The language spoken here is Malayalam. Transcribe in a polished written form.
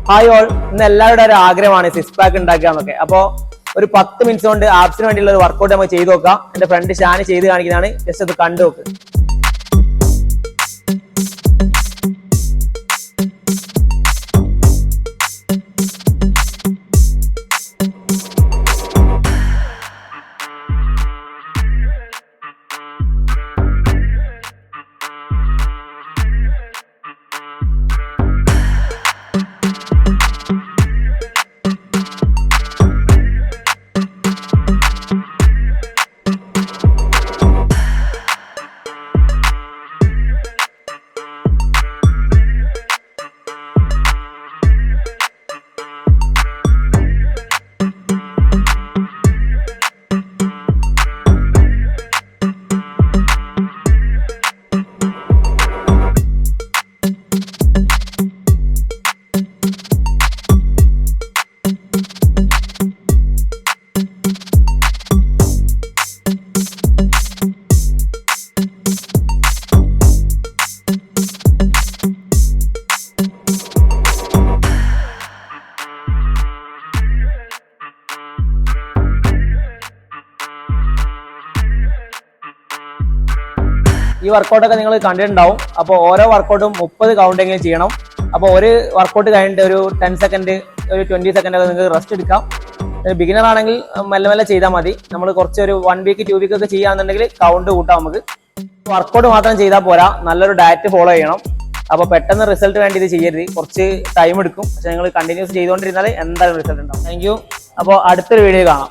ഹായ് ഓൾ, ഇന്ന് എല്ലാവരുടെ ഒരു ആഗ്രഹമാണ് സിക്സ് പാക്ക് ഉണ്ടാക്കുക എന്നൊക്കെ. അപ്പോൾ ഒരു 10 മിനിറ്റ്സ് കൊണ്ട് ആപ്സിന് വേണ്ടിയുള്ള ഒരു വർക്കൗട്ട് നമുക്ക് ചെയ്ത് നോക്കാം. എന്റെ ഫ്രണ്ട് ഷാന് ചെയ്ത് കാണിക്കുന്നതാണ്. ജസ്റ്റ് അത് കണ്ടു നോക്ക്. ഈ വർക്കൗട്ടൊക്കെ നിങ്ങൾ കണ്ടിട്ടുണ്ടാവും. അപ്പോൾ ഓരോ വർക്കൗട്ടും 30 കൗണ്ടെങ്കിലും ചെയ്യണം. അപ്പോൾ ഒരു വർക്കൗട്ട് കഴിഞ്ഞിട്ട് ഒരു 10 സെക്കൻഡ്, ഒരു 20 സെക്കൻഡ് ഒക്കെ നിങ്ങൾക്ക് റെസ്റ്റ് എടുക്കാം. ബിഗിനർ ആണെങ്കിൽ മെല്ലെ മെല്ലെ ചെയ്താൽ മതി. നമ്മൾ കുറച്ച് ഒരു 1 വീക്ക് 2 വീക്ക് ഒക്കെ ചെയ്യുകയാണെന്നുണ്ടെങ്കിൽ കൗണ്ട് കൂട്ടാം. നമുക്ക് വർക്കൗട്ട് മാത്രം ചെയ്താൽ പോരാ, നല്ലൊരു ഡയറ്റ് ഫോളോ ചെയ്യണം. അപ്പോൾ പെട്ടെന്ന് റിസൾട്ട് വേണ്ടി ഇത് ചെയ്യരുത്, കുറച്ച് ടൈം എടുക്കും. പക്ഷെ നിങ്ങൾ കണ്ടിന്യൂസ് ചെയ്തുകൊണ്ടിരുന്നാൽ എന്തായാലും റിസൾട്ട് ഉണ്ടാവും. Thank you. അപ്പോൾ അടുത്തൊരു വീഡിയോ കാണാം.